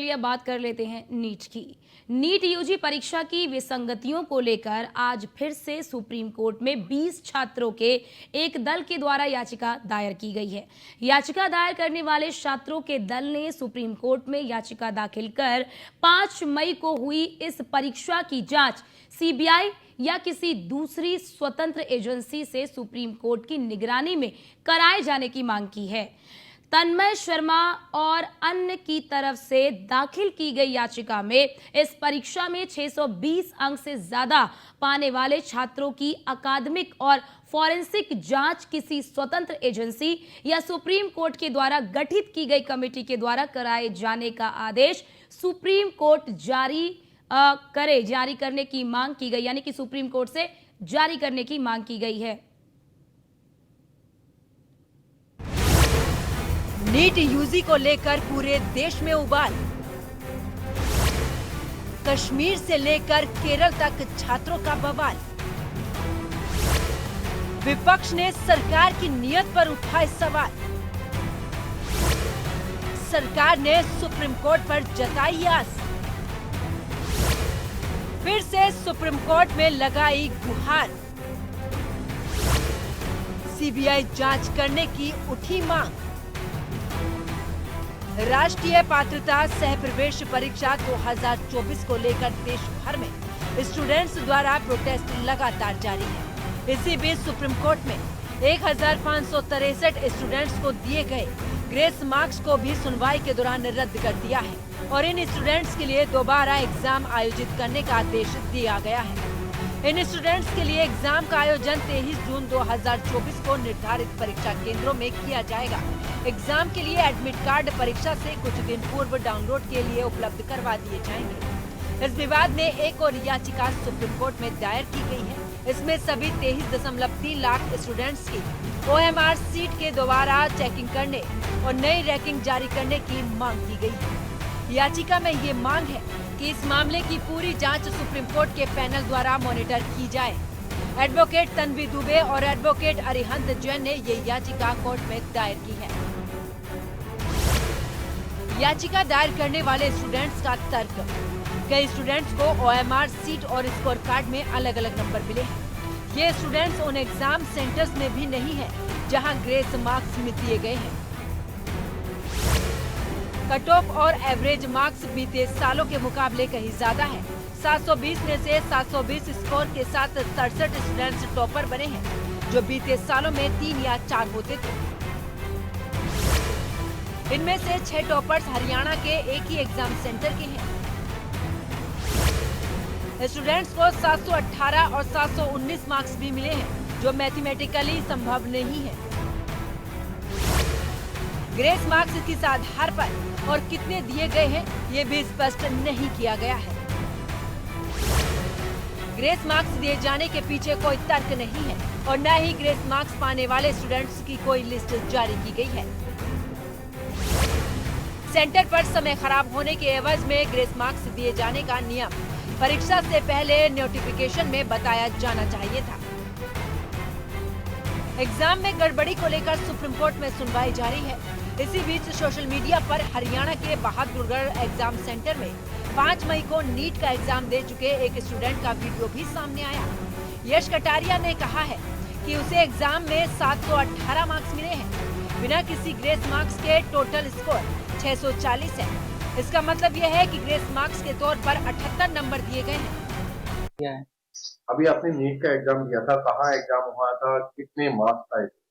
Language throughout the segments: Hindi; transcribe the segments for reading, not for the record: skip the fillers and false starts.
चलिए अब बात कर लेते हैं नीट की। नीट यूजी परीक्षा की विसंगतियों को लेकर आज फिर से सुप्रीम कोर्ट में 20 छात्रों के एक दल के द्वारा याचिका दायर की गई है। याचिका दायर करने वाले छात्रों के दल ने सुप्रीम कोर्ट में याचिका दाखिल कर 5 मई को हुई इस परीक्षा की जांच सीबीआई या किसी दूसरी स्वतंत्र एजेंसी से सुप्रीम कोर्ट की निगरानी में कराए जाने की मांग की है। तन्मय शर्मा और अन्य की तरफ से दाखिल की गई याचिका में इस परीक्षा में 620 अंक से ज्यादा पाने वाले छात्रों की अकादमिक और फॉरेंसिक जांच किसी स्वतंत्र एजेंसी या सुप्रीम कोर्ट के द्वारा गठित की गई कमेटी के द्वारा कराए जाने का आदेश सुप्रीम कोर्ट जारी करने की मांग की गई, यानी कि सुप्रीम कोर्ट से जारी करने की मांग की गई है। नीट यूजी को लेकर पूरे देश में उबाल। कश्मीर से लेकर केरल तक छात्रों का बवाल। विपक्ष ने सरकार की नीयत पर उठाए सवाल। सरकार ने सुप्रीम कोर्ट पर जताई आस। फिर से सुप्रीम कोर्ट में लगाई गुहार। सीबीआई जांच करने की उठी मांग। राष्ट्रीय पात्रता सह प्रवेश परीक्षा 2024 को लेकर देश भर में स्टूडेंट्स द्वारा प्रोटेस्ट लगातार जारी है। इसी बीच सुप्रीम कोर्ट में 1563 स्टूडेंट्स को दिए गए ग्रेस मार्क्स को भी सुनवाई के दौरान रद्द कर दिया है और इन स्टूडेंट्स के लिए दोबारा एग्जाम आयोजित करने का आदेश दिया गया है। इन स्टूडेंट्स के लिए एग्जाम का आयोजन 23 जून 2024 को निर्धारित परीक्षा केंद्रों में किया जाएगा। एग्जाम के लिए एडमिट कार्ड परीक्षा से कुछ दिन पूर्व डाउनलोड के लिए उपलब्ध करवा दिए जाएंगे। इस विवाद में एक और याचिका सुप्रीम कोर्ट में दायर की गई है। इसमें सभी 23.3 लाख स्टूडेंट्स की OMR सीट के दोबारा चेकिंग करने और नई रैंकिंग जारी करने की मांग की गई है। याचिका में ये मांग है कि इस मामले की पूरी जांच सुप्रीम कोर्ट के पैनल द्वारा मॉनिटर की जाए। एडवोकेट तन्वी दुबे और एडवोकेट अरिहंत जैन ने ये याचिका कोर्ट में दायर की है। याचिका दायर करने वाले स्टूडेंट्स का तर्क, कई स्टूडेंट्स को OMR सीट और स्कोर कार्ड में अलग अलग नंबर मिले हैं। ये स्टूडेंट्स उन एग्जाम सेंटर्स में भी नहीं है जहां ग्रेस मार्क्स दिए गए हैं। कट ऑफ और एवरेज मार्क्स बीते सालों के मुकाबले कहीं ज्यादा है। 720 में से 720 स्कोर के साथ 67 स्टूडेंट्स टॉपर बने हैं, जो बीते सालों में 3 या 4 होते थे। इनमें से 6 टॉपर्स हरियाणा के एक ही एग्जाम सेंटर के हैं। स्टूडेंट्स को 718 और 719 मार्क्स भी मिले हैं, जो मैथमेटिकली संभव नहीं है। ग्रेस मार्क्स किस आधार पर और कितने दिए गए हैं, ये भी स्पष्ट नहीं किया गया है। ग्रेस मार्क्स दिए जाने के पीछे कोई तर्क नहीं है और न ही ग्रेस मार्क्स पाने वाले स्टूडेंट्स की कोई लिस्ट जारी की गई है। सेंटर पर समय खराब होने के एवज में ग्रेस मार्क्स दिए जाने का नियम परीक्षा से पहले नोटिफिकेशन में बताया जाना चाहिए था। एग्जाम में गड़बड़ी को लेकर सुप्रीम कोर्ट में सुनवाई जारी है। इसी बीच सोशल मीडिया पर हरियाणा के बहादुरगढ़ एग्जाम सेंटर में 5 मई को नीट का एग्जाम दे चुके एक स्टूडेंट का वीडियो भी सामने आया। यश कटारिया ने कहा है कि उसे एग्जाम में 718 मार्क्स मिले हैं। बिना किसी ग्रेस मार्क्स के टोटल स्कोर 640 है। इसका मतलब यह है कि ग्रेस मार्क्स के तौर पर 78 नंबर दिए गए हैं। अभी आपने नीट का एग्जाम दिया था, कहाँ एग्जाम हुआ था, कितने मार्क्स आए थे?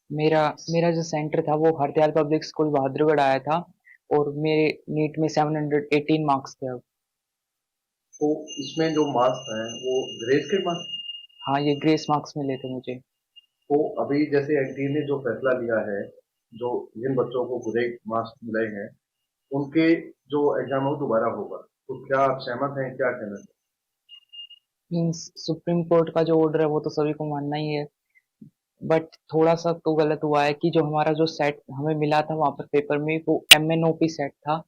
मेरा जो सेंटर था वो हरदयाल पब्लिक स्कूल बहादुरगढ़ आया था और मेरे नीट में 718 मार्क्स थे। अब तो इसमें जो मार्क्स हैं वो ग्रेस के मार्क्स? हाँ, ये ग्रेस मार्क्स मिले थे मुझे। तो अभी जैसे एनटीए ने जो फैसला लिया है, जो जिन बच्चों को ग्रेस मार्क्स मिले हैं उनके जो एग्जाम हो दोबारा होगा, तो क्या आप सहमत हैं? क्या कहना है? मीन्स सुप्रीम कोर्ट का जो ऑर्डर है वो तो सभी को मानना ही है, बट थोड़ा सा तो गलत हुआ है कि जो हमारा जो सेट हमें मिला था वहां पर पेपर में वो MNOP सेट था,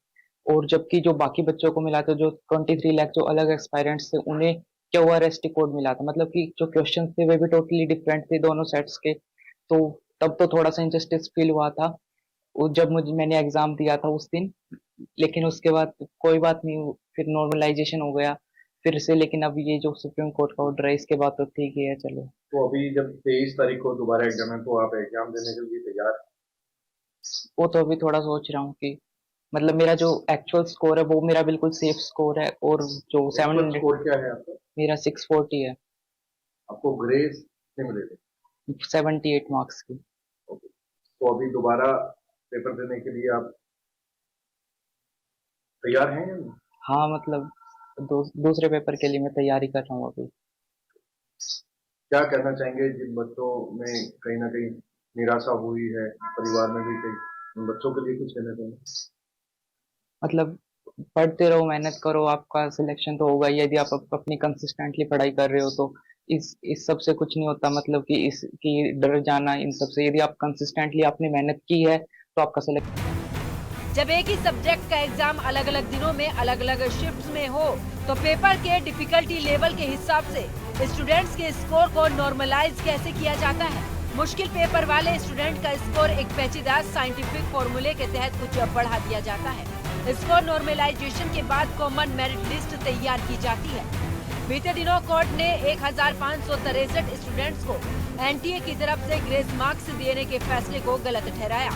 और जबकि जो बाकी बच्चों को मिला था, जो 23 लाख जो अलग एक्सपायरेंट्स थे, उन्हें QRST कोड मिला था। मतलब कि जो क्वेश्चन थे वे भी टोटली डिफरेंट थे दोनों सेट्स के। तो तब तो थोड़ा सा इनजस्टिस फील हुआ था। जब मैंने एग्जाम दिया था उस दिन, लेकिन उसके बाद कोई बात नहीं, फिर नॉर्मलाइजेशन हो गया फिर से। लेकिन अब ये जो सुप्रीम कोर्ट का ऑर्डर है इसके बाद तो ठीक ही है, चलो। तो अभी जब 23 तारीख को दोबारा एग्जाम है, तो आप एग्जाम देने के लिए तैयार हैं? वो तो अभी थोड़ा सोच रहा हूँ कि मतलब मेरा जो एक्चुअल स्कोर है वो मेरा बिल्कुल सेफ स्कोर है, और जो एक्चुअल 700 स्कोर क्या है आपका? मेरा 640 है, आपको ग्रेस कितने मिले थे? 78 मार्क्स की। ओके। तो अभी दोबारा पेपर देने के लिए आप तैयार हैं या नहीं? हाँ मतलब दूसरे पेपर के लिए मैं तैयारी कर रहा हूँ अभी। क्या कहना चाहेंगे जिन बच्चों में कहीं ना कहीं निराशा हुई है, परिवार में भी कई, उन बच्चों के लिए कुछ कहना चाहेंगे? मतलब पढ़ते रहो, मेहनत करो, आपका सिलेक्शन तो होगा ही यदि आप अपनी कंसिस्टेंटली पढ़ाई कर रहे हो तो। इस सब से कुछ नहीं होता, मतलब कि इसकी डर जाना इन सब से। यदि आप कंसिस्टेंटली आपने मेहनत की है तो आपका सिलेक्शन। जब एक ही सब्जेक्ट का एग्जाम अलग अलग दिनों में अलग अलग शिफ्ट्स में हो तो पेपर के डिफिकल्टी लेवल के हिसाब से स्टूडेंट्स के स्कोर को नॉर्मलाइज कैसे किया जाता है। मुश्किल पेपर वाले स्टूडेंट का स्कोर एक पेचीदा साइंटिफिक फॉर्मूले के तहत कुछ बढ़ा दिया जाता है। स्कोर नॉर्मलाइजेशन के बाद कॉमन मेरिट लिस्ट तैयार की जाती है। बीते दिनों कोर्ट ने 1563 स्टूडेंट्स को एनटीए की तरफ से ग्रेस मार्क्स देने के फैसले को गलत ठहराया।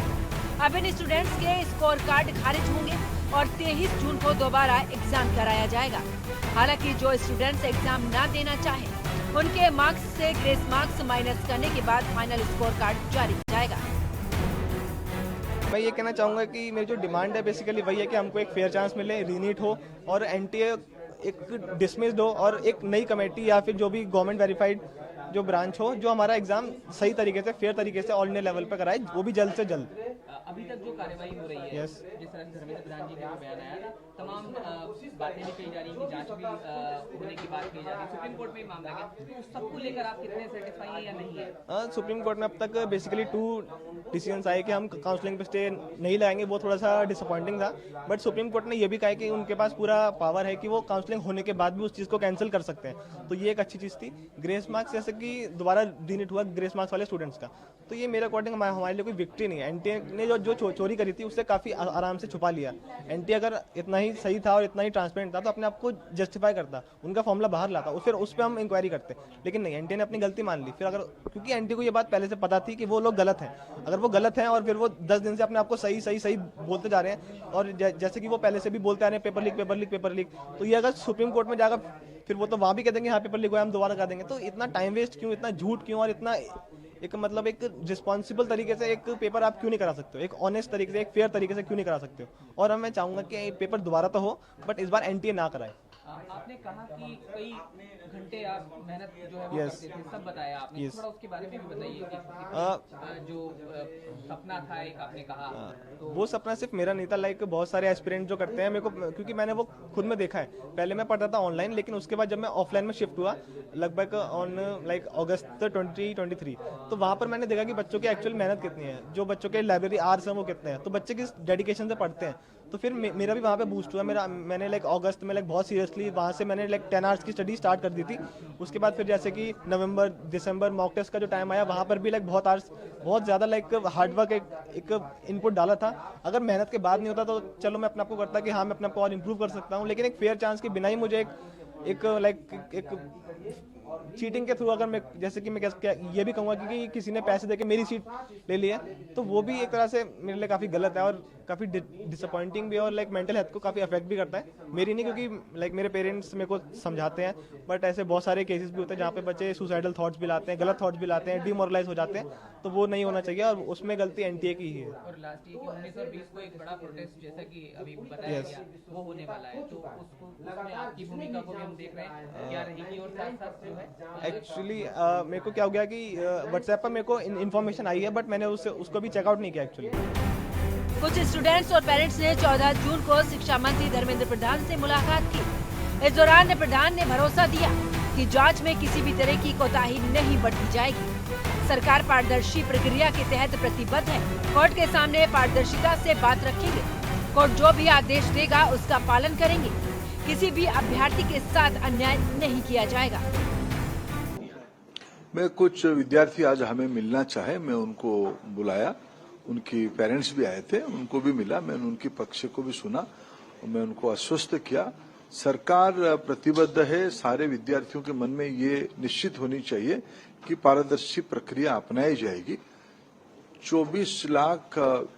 अब इन स्टूडेंट्स के स्कोर कार्ड खारिज होंगे और 23 जून को दोबारा एग्जाम कराया जाएगा। हालांकि जो स्टूडेंट्स एग्जाम ना देना चाहे उनके मार्क्स से ग्रेस मार्क्स माइनस करने के बाद फाइनल स्कोर कार्ड जारी किया जाएगा। मैं ये कहना चाहूँगा कि मेरी जो डिमांड है बेसिकली वही है कि हमको एक फेयर चांस मिले, रीनीट हो और एनटीए एक डिसमिस्ड हो और एक नई कमेटी या फिर जो भी गवर्नमेंट वेरीफाइड जो ब्रांच हो जो हमारा एग्जाम सही तरीके से फेयर तरीके से ऑल इंडिया लेवल पर कराए, वो भी जल्द से जल्द। अभी तक जो कार्यवाही हो रही है, यस, जिस तरह से धर्मेंद्र प्रधान जी का जो बयान आया था, तमाम बातें भी कही जा रही हैं, जांच भी होने की बात कही जा रही है, सुप्रीम कोर्ट में ये मामला गया, तो सबको लेकर आप कितने सेटिस्फाई हैं या नहीं है? सुप्रीम कोर्ट में अब तक बेसिकली 2 डिसीजंस आए कि हम काउंसलिंग पे स्टे नहीं लाएंगे, वो थोड़ा सा डिसअपॉइंटिंग था। बट सुप्रीम कोर्ट ने ये भी कहा कि उनके पास पूरा पावर है कि वो काउंसलिंग होने के बाद भी उस चीज़ को कैंसिल कर सकते हैं, तो ये एक अच्छी चीज़ थी। ग्रेस मार्क्स जैसे कि दोबारा रीनीट हुआ ग्रेस मार्क्स वाले स्टूडेंट्स का, तो ये मेरे अकॉर्डिंग हमारे लिए कोई विक्ट्री नहीं है। एनटीए ने जो चोरी करी थी उससे काफ़ी आराम से छुपा लिया। एनटीए अगर इतना ही सही था और इतना ही ट्रांसपेरेंट था तो अपने आप को जस्टिफाई करता, उनका फॉर्मूला बाहर लाता, फिर उस पर हम इंक्वायरी करते। लेकिन नहीं, एनटीए ने अपनी गलती मान ली। फिर अगर क्योंकि एनटीए को ये बात पहले से पता थी कि वो लोग गलत हैं, अगर वो गलत हैं और फिर वो 10 दिन से अपने आप को सही बोलते जा रहे हैं और जैसे कि वो पहले से भी बोलते आ रहे हैं पेपर लीक, तो ये अगर सुप्रीम कोर्ट में जाकर फिर वो तो वहाँ भी कह देंगे हाँ पेपर लीक हुआ, हम दोबारा कर देंगे। तो इतना टाइम वेस्ट क्यों, इतना झूठ क्यों, और इतना एक मतलब एक रिस्पॉन्सिबल तरीके से एक पेपर आप क्यों नहीं करा सकते हो, एक ऑनेस्ट तरीके से, एक फेयर तरीके से क्यों नहीं करा सकते हो। और अब मैं चाहूँगा कि पेपर दोबारा तो हो बट इस बार एनटीए ना कराए। आपने कहा कि कई घंटे आप मेहनत जो है वो Yes. करते थे, सब बताया आपने, Yes. थोड़ा उसके बारे में भी बताइए कि जो सपना था एक आपने कहा, तो वो सपना सिर्फ मेरा नहीं था, लाइक बहुत सारे एस्पिरेंट जो करते हैं मेरे को, क्योंकि मैंने वो खुद में देखा है। पहले मैं पढ़ता था ऑनलाइन, लेकिन उसके बाद जब मैं ऑफलाइन में शिफ्ट हुआ लगभग ऑन लाइक अगस्त 2023, तो वहाँ पर मैंने देखा कि बच्चों की एक्चुअल मेहनत कितनी है, जो बच्चों के लाइब्रेरी आवर्स हैं वो कितने हैं, तो बच्चे किस डेडिकेशन से पढ़ते हैं। तो फिर मेरा भी वहाँ पे बूस्ट हुआ। मैंने लाइक अगस्त में लाइक बहुत सीरियसली वहाँ से मैंने लाइक 10 आवर्स की स्टडी स्टार्ट कर दी थी। उसके बाद फिर जैसे कि नवंबर दिसंबर मॉक टेस्ट का जो टाइम आया, वहाँ पर भी लाइक बहुत आवर्स, बहुत ज़्यादा लाइक हार्डवर्क एक इनपुट डाला था। अगर मेहनत के बाद नहीं होता तो चलो मैं अपने आप को करता कि हाँ मैं अपने आप को और इम्प्रूव कर सकता हूँ, लेकिन एक फेयर चांस के बिना ही मुझे एक चीटिंग के थ्रू, अगर मैं जैसे कि मैं ये भी कहूँगा कि किसी ने पैसे देके मेरी सीट ले ली है, तो वो भी एक तरह से मेरे लिए काफ़ी गलत है और काफ़ी डिसअपॉइंटिंग भी है और लाइक मेंटल हेल्थ को काफ़ी अफेक्ट भी करता है। मेरी नहीं, क्योंकि लाइक मेरे पेरेंट्स मेरे को समझाते हैं, बट ऐसे बहुत सारे केसेस भी होते हैं जहाँ पे बच्चे सुसाइडल थॉट्स भी लाते हैं, गलत थॉट्स भी लाते हैं, डिमोरलाइज हो जाते हैं, तो वो नहीं होना चाहिए और उसमें गलती एनटीए की ही है। और लास्ट ये कि 19 और 20 को एक बड़ा प्रोटेस्ट जैसा कि अभी बताया गया वो होने वाला है, तो उसमें आपकी भूमिका को भी हम देख रहे हैं क्या रहेगी, और साथ साथ जो है एक्चुअली मेरे को क्या हो गया कि व्हाट्सएप पर मेरे को इन्फॉर्मेशन आई है, बट मैंने उसको भी चेकआउट नहीं किया एक्चुअली। कुछ स्टूडेंट्स और पेरेंट्स ने 14 जून को शिक्षा मंत्री धर्मेंद्र प्रधान से मुलाकात की। इस दौरान प्रधान ने भरोसा दिया कि जांच में किसी भी तरह की कोताही नहीं बरती जाएगी। सरकार पारदर्शी प्रक्रिया के तहत प्रतिबद्ध है, कोर्ट के सामने पारदर्शिता से बात रखेंगे, कोर्ट जो भी आदेश देगा उसका पालन करेंगे, किसी भी अभ्यर्थी के साथ अन्याय नहीं किया जाएगा। मैं कुछ विद्यार्थी आज हमें मिलना चाहे, मैं उनको बुलाया उनकी पेरेंट्स भी आए थे, उनको भी मिला, मैंने उनके पक्ष को भी सुना और मैं उनको आश्वस्त किया। सरकार प्रतिबद्ध है, सारे विद्यार्थियों के मन में ये निश्चित होनी चाहिए कि पारदर्शी प्रक्रिया अपनाई जाएगी। 24 लाख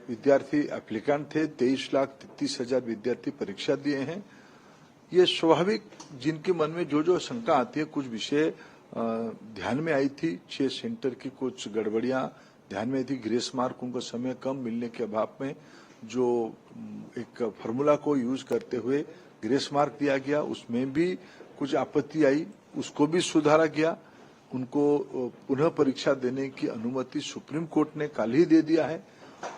विद्यार्थी एप्लीकेंट थे, 23,33,000 विद्यार्थी परीक्षा दिए हैं। ये स्वाभाविक, जिनके मन में जो जो शंका आती है, कुछ विषय ध्यान में आई थी, 6 सेंटर की कुछ गड़बड़ियां ध्यान में थी, ग्रेस मार्क उनको समय कम मिलने के अभाव में जो एक फॉर्मूला को यूज करते हुए ग्रेस मार्क दिया गया, उसमें भी कुछ आपत्ति आई, उसको भी सुधारा गया। उनको पुनः परीक्षा देने की अनुमति सुप्रीम कोर्ट ने कल ही दे दिया है।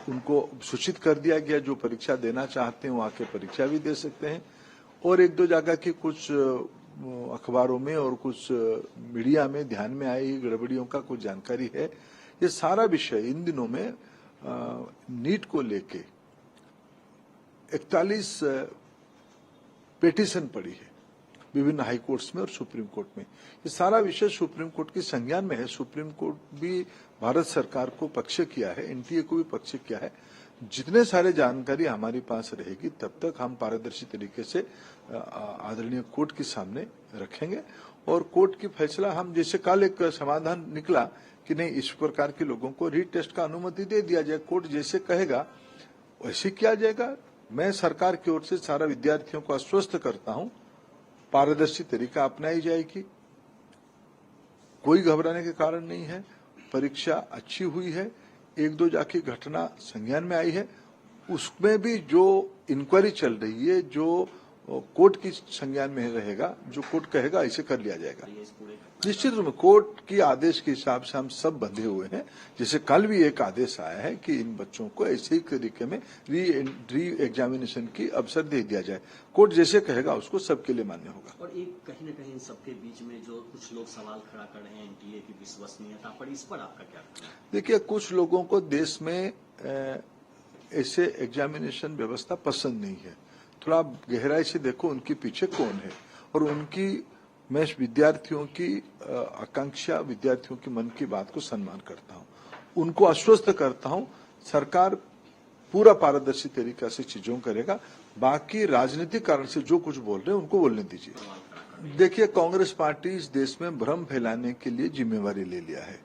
उनको सूचित कर दिया गया, जो परीक्षा देना चाहते हैं वो आके परीक्षा भी दे सकते हैं। और एक दो जगह की कुछ अखबारों में और कुछ मीडिया में ध्यान में आई गड़बड़ियों का कुछ जानकारी है। ये सारा विषय इन दिनों में नीट को लेके 41 पिटीशन पड़ी है विभिन्न हाई कोर्ट्स में और सुप्रीम कोर्ट में। ये सारा विषय सुप्रीम कोर्ट की संज्ञान में है। सुप्रीम कोर्ट भी भारत सरकार को पक्ष किया है, एनटीए को भी पक्ष किया है। जितने सारे जानकारी हमारे पास रहेगी तब तक हम पारदर्शी तरीके से आदरणीय कोर्ट के सामने रखेंगे और कोर्ट की फैसला हम, जैसे कल एक समाधान निकला कि नहीं, इस प्रकार के लोगों को रीटेस्ट का अनुमति दे दिया जाए, कोर्ट जैसे कहेगा वैसे किया जाएगा। मैं सरकार की ओर से सारा विद्यार्थियों को आश्वस्त करता हूं, पारदर्शी तरीका अपनाई जाएगी, कोई घबराने के कारण नहीं है। परीक्षा अच्छी हुई है, एक दो जाकी घटना संज्ञान में आई है, उसमें भी जो इंक्वायरी चल रही है, जो कोर्ट की संज्ञान में रहेगा, जो कोर्ट कहेगा ऐसे कर लिया जाएगा। निश्चित रूप में कोर्ट की आदेश के हिसाब से हम सब बंधे हुए हैं। जैसे कल भी एक आदेश आया है कि इन बच्चों को ऐसे ही तरीके में री एग्जामिनेशन की अवसर दे दिया जाए। कोर्ट जैसे कहेगा उसको सबके लिए मान्य होगा। और एक कहीं न कहीं इन सबके बीच में जो कुछ लोग सवाल खड़ा कर रहे हैं एनटीए की विश्वसनीयता पर, इस पर आपका क्या कहना है? देखिए, कुछ लोगों को देश में ऐसे एग्जामिनेशन व्यवस्था पसंद नहीं है। थोड़ा गहराई से देखो उनके पीछे कौन है और उनकी, मैं विद्यार्थियों की आकांक्षा, विद्यार्थियों के मन की बात को सम्मान करता हूं, उनको आश्वस्त करता हूं। सरकार पूरा पारदर्शी तरीका से चीजों करेगा। बाकी राजनीतिक कारण से जो कुछ बोल रहे हैं उनको बोलने दीजिए। देखिए, कांग्रेस पार्टी इस देश में भ्रम फैलाने के लिए जिम्मेवारी ले लिया है।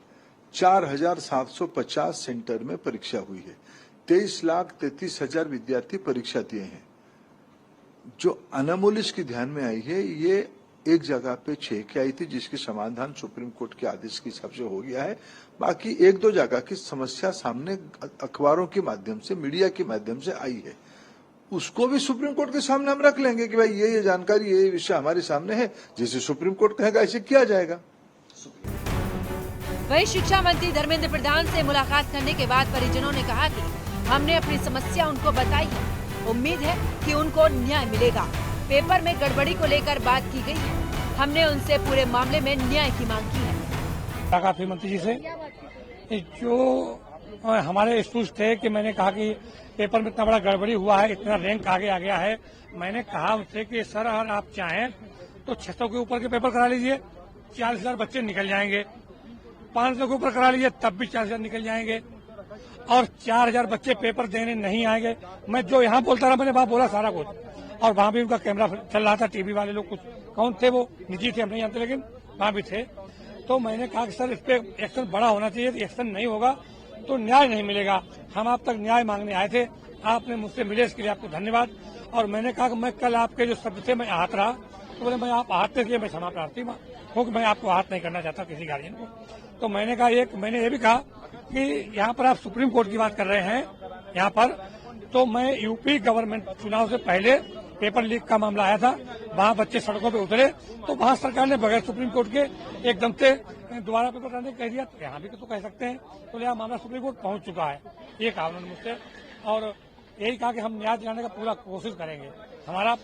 4,750 सेंटर में परीक्षा हुई है, 23,33,000 विद्यार्थी परीक्षा दिए हैं। जो अनामोली इसकी ध्यान में आई है, ये एक जगह पे 6 की आई थी, जिसकी समाधान सुप्रीम कोर्ट के आदेश के हिसाब से हो गया है। बाकी एक दो जगह की समस्या सामने अखबारों के माध्यम से, मीडिया के माध्यम से आई है, उसको भी सुप्रीम कोर्ट के सामने हम रख लेंगे कि भाई ये जानकारी, ये विषय हमारे सामने है, जैसे सुप्रीम कोर्ट कहेगा ऐसे किया जाएगा। वहीं शिक्षा मंत्री धर्मेंद्र प्रधान से मुलाकात करने के बाद परिजनों ने कहा कि हमने अपनी समस्या उनको बताई है, उम्मीद है कि उनको न्याय मिलेगा। पेपर में गड़बड़ी को लेकर बात की गई है, हमने उनसे पूरे मामले में न्याय की मांग की है। काफी मंत्री जी से जो हमारे स्कूल थे कि मैंने कहा कि पेपर में इतना बड़ा गड़बड़ी हुआ है, इतना रैंक आगे आ गया है, मैंने कहा उनसे कि सर अगर आप चाहें तो 600 के ऊपर के पेपर करा लीजिए, 40,000 बच्चे निकल जाएंगे। 500 के ऊपर करा लीजिए तब भी 40,000 निकल जाएंगे और 4,000 बच्चे पेपर देने नहीं आएंगे। मैं जो यहाँ बोलता रहा, मैंने वहाँ बोला सारा कुछ, और वहाँ भी उनका कैमरा चल रहा था, टीवी वाले लोग, कुछ कौन थे वो, निजी थे हम नहीं जानते, लेकिन वहाँ भी थे। तो मैंने कहा कि सर इस पे एक्शन बड़ा होना चाहिए, एक्शन नहीं होगा तो न्याय नहीं मिलेगा। हम आप तक न्याय मांगने आए थे, आपने मुझसे मिले, इसके लिए आपको धन्यवाद। और मैंने कहा कि मैं कल आपके जो शब्द थे मैं आहत रहा, तो बोले मैं आप आहत थे, मैं क्षमा प्रार्थी हूँ, क्योंकि मैं आपको आहत नहीं करना चाहता किसी गार्जियन को। तो मैंने कहा मैंने ये भी कहा कि यहाँ पर आप सुप्रीम कोर्ट की बात कर रहे हैं यहाँ पर, तो मैं यूपी गवर्नमेंट चुनाव से पहले पेपर लीक का मामला आया था, वहाँ बच्चे सड़कों पे उतरे, तो वहाँ सरकार ने बगैर सुप्रीम कोर्ट के एकदम से दोबारा पेपर कराने कह दिया। तो यहाँ भी तो कह सकते हैं, तो यह मामला सुप्रीम कोर्ट पहुँच चुका है, ये कहा उन्होंने मुझसे, और यही कहा कि हम न्याय दिलाने का पूरा कोशिश करेंगे। हमारा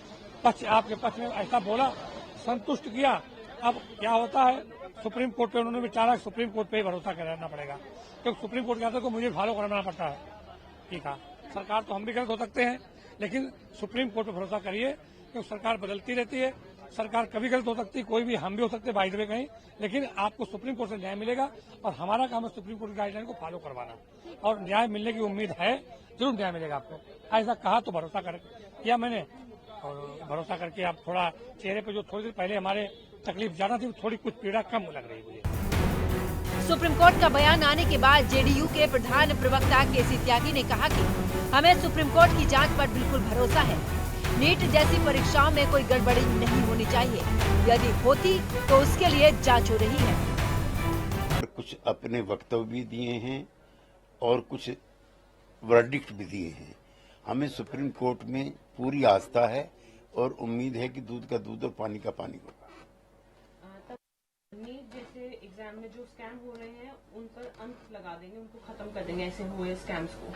पक्ष आपके पक्ष में ऐसा बोला, संतुष्ट किया। अब क्या होता है, सुप्रीम कोर्ट पे उन्होंने विचारा, सुप्रीम कोर्ट पे ही भरोसा करना पड़ेगा, क्योंकि सुप्रीम कोर्ट के आदेश को मुझे फॉलो करना पड़ता है। ठीक है, सरकार तो हम भी गलत हो सकते हैं, लेकिन सुप्रीम कोर्ट पे भरोसा करिए क्योंकि सरकार बदलती रहती है, सरकार कभी गलत हो सकती है, कोई भी हम भी हो सकते बाई द वे कहीं, लेकिन आपको सुप्रीम कोर्ट से न्याय मिलेगा और हमारा काम है सुप्रीम कोर्ट की गाइडलाइन को फॉलो करवाना और न्याय मिलने की उम्मीद है, जरूर न्याय मिलेगा आपको। ऐसा कहा तो भरोसा कर किया मैंने और भरोसा करके अब थोड़ा चेहरे पे जो थोड़ी देर पहले हमारे तकलीफ ज्यादा थी थोड़ी कुछ पीड़ा कम लग रही है मुझे। सुप्रीम कोर्ट का बयान आने के बाद जेडीयू के प्रधान प्रवक्ता केसी त्यागी ने कहा कि हमें सुप्रीम कोर्ट की जांच पर बिल्कुल भरोसा है। नीट जैसी परीक्षाओं में कोई गड़बड़ी नहीं होनी चाहिए, यदि होती तो उसके लिए जांच हो रही है। कुछ अपने वक्तव्य भी दिए हैं और कुछ वर्डिक्ट भी दिए हैं। हमें सुप्रीम कोर्ट में पूरी आस्था है और उम्मीद है कि दूध का दूध और पानी का पानी होगा। नीट जैसे एग्जाम में जो स्कैम हो रहे हैं उन पर अंत लगा देंगे, उनको खत्म कर देंगे ऐसे हुए स्कैम्स को।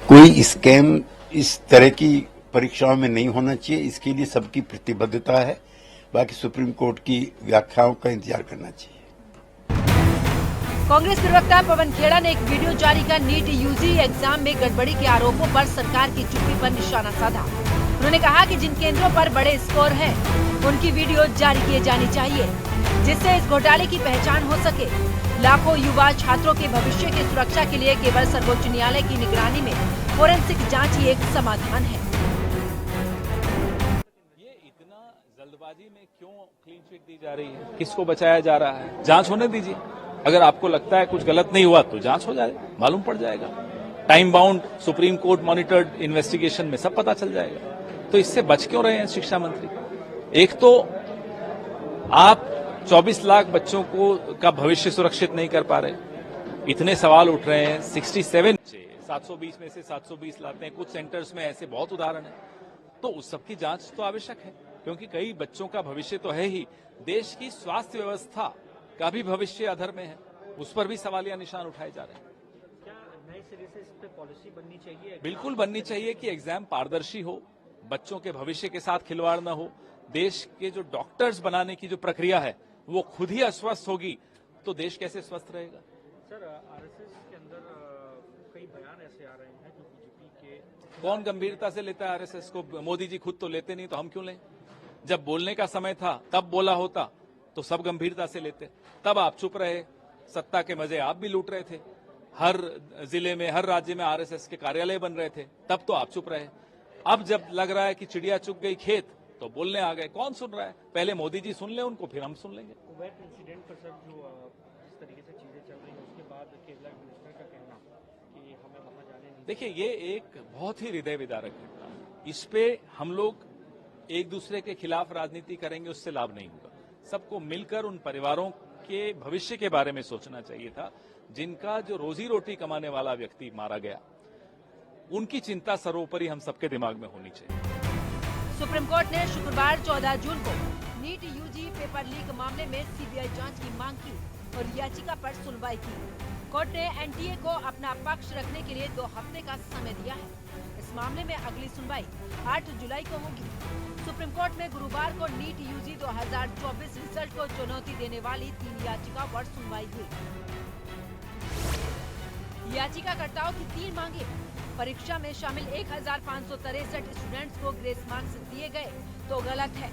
कोई स्कैम इस तरह की परीक्षाओं में नहीं होना चाहिए, इसके लिए सबकी प्रतिबद्धता है। बाकी सुप्रीम कोर्ट की व्याख्याओं का इंतजार करना चाहिए। कांग्रेस प्रवक्ता पवन खेड़ा ने एक वीडियो जारी कर नीट यूजी एग्जाम में गड़बड़ी के आरोपों पर सरकार की चुप्पी पर निशाना साधा। उन्होंने कहा कि जिन केंद्रों पर बड़े स्कोर हैं, उनकी वीडियो जारी किए जानी चाहिए, जिससे इस घोटाले की पहचान हो सके। लाखों युवा छात्रों के भविष्य की सुरक्षा के लिए केवल सर्वोच्च न्यायालय की निगरानी में फोरेंसिक जांच ही एक समाधान है। ये इतना जल्दबाजी में क्यों क्लीन चिट दी जा रही है? किसको बचाया जा रहा है? जांच होने दीजिए। अगर आपको लगता है कुछ गलत नहीं हुआ तो जांच हो जाए, मालूम पड़ जाएगा। Time bound supreme court monitored investigation में सब पता चल जाएगा। तो इससे बच क्यों रहे हैं शिक्षा मंत्री? एक तो आप 24 लाख बच्चों का भविष्य सुरक्षित नहीं कर पा रहे, इतने सवाल उठ रहे हैं। 67 720 में से 720 लाते हैं, कुछ सेंटर्स में ऐसे बहुत उदाहरण है। तो उस सब की जांच तो आवश्यक है, क्योंकि कई बच्चों का भविष्य तो है ही, देश की स्वास्थ्य व्यवस्था का भी भविष्य अधर में है, उस पर भी सवालिया निशान उठाए जा रहे हैं। क्या नए सिरे से इस पे पॉलिसी बननी चाहिए? बिल्कुल बननी चाहिए कि एग्जाम पारदर्शी हो, बच्चों के भविष्य के साथ खिलवाड़ न हो। देश के जो डॉक्टर्स बनाने की जो प्रक्रिया है वो खुद ही अस्वस्थ होगी तो देश कैसे स्वस्थ रहेगा? सर, आरएसएस के अंदर कई बयान ऐसे आ रहे हैं जो बीजेपी के। कौन गंभीरता से लेता है आरएसएस को? मोदी जी खुद तो लेते नहीं, तो हम क्यों लें? जब बोलने का समय था तब बोला होता तो सब गंभीरता से लेते। तब आप चुप रहे, सत्ता के मजे आप भी लूट रहे थे। हर जिले में, हर राज्य में आरएसएस के कार्यालय बन रहे थे, तब तो आप चुप रहे। अब जब लग रहा है कि चिड़िया चुग गई खेत तो बोलने आ गए। कौन सुन रहा है? पहले मोदी जी सुन ले उनको, फिर हम सुन लेंगे। कुवैत इंसिडेंट पर सर जो जिस तरीके से चीजें चल रही हैं उसके बाद केरला मिनिस्टर का कहना कि हमें वहां जाने नहीं। देखिए, ये एक बहुत ही हृदय विदारक घटना है। इस पे हम लोग एक दूसरे के खिलाफ राजनीति करेंगे, उससे लाभ नहीं होगा। सबको मिलकर उन परिवारों के भविष्य के बारे में सोचना चाहिए था, जिनका जो रोजी रोटी कमाने वाला व्यक्ति मारा गया। उनकी चिंता सर्वोपरि हम सबके दिमाग में होनी चाहिए। सुप्रीम कोर्ट ने शुक्रवार 14 जून को नीट यूजी पेपर लीक मामले में सीबीआई जांच की मांग की और याचिका पर सुनवाई की। कोर्ट ने एनटीए को अपना पक्ष रखने के लिए 2 हफ्ते का समय दिया है। इस मामले में अगली सुनवाई 8 जुलाई को होगी। सुप्रीम कोर्ट में गुरुवार को नीट यूजी 2024 रिजल्ट को चुनौती देने वाली 3 याचिका पर सुनवाई हुई। याचिकाकर्ताओं की 3 मांगे: परीक्षा में शामिल 1563 स्टूडेंट्स को ग्रेस मार्क्स दिए गए तो गलत है,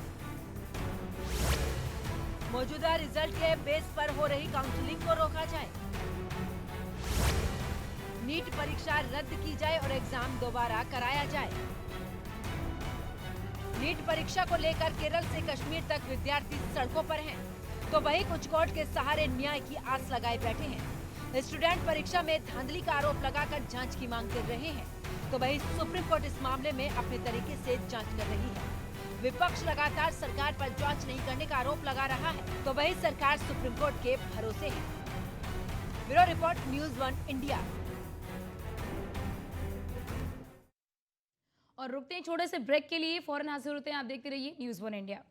मौजूदा रिजल्ट के बेस पर हो रही काउंसलिंग को रोका जाए, नीट परीक्षा रद्द की जाए और एग्जाम दोबारा कराया जाए। नीट परीक्षा को लेकर केरल से कश्मीर तक विद्यार्थी सड़कों पर हैं, तो वहीं कुछ कोर्ट के सहारे न्याय की आस लगाए बैठे हैं। स्टूडेंट परीक्षा में धांधली का आरोप लगाकर जांच की मांग कर रहे हैं, तो वहीं सुप्रीम कोर्ट इस मामले में अपने तरीके से जांच कर रही है। विपक्ष लगातार सरकार पर जांच नहीं करने का आरोप लगा रहा है, तो वहीं सरकार सुप्रीम कोर्ट के भरोसे है। Bureau report, news 1 India. और रुकते हैं छोटे से ब्रेक के लिए, फौरन हाजिर होते हैं। आप देखते रहिए न्यूज़ 1 इंडिया।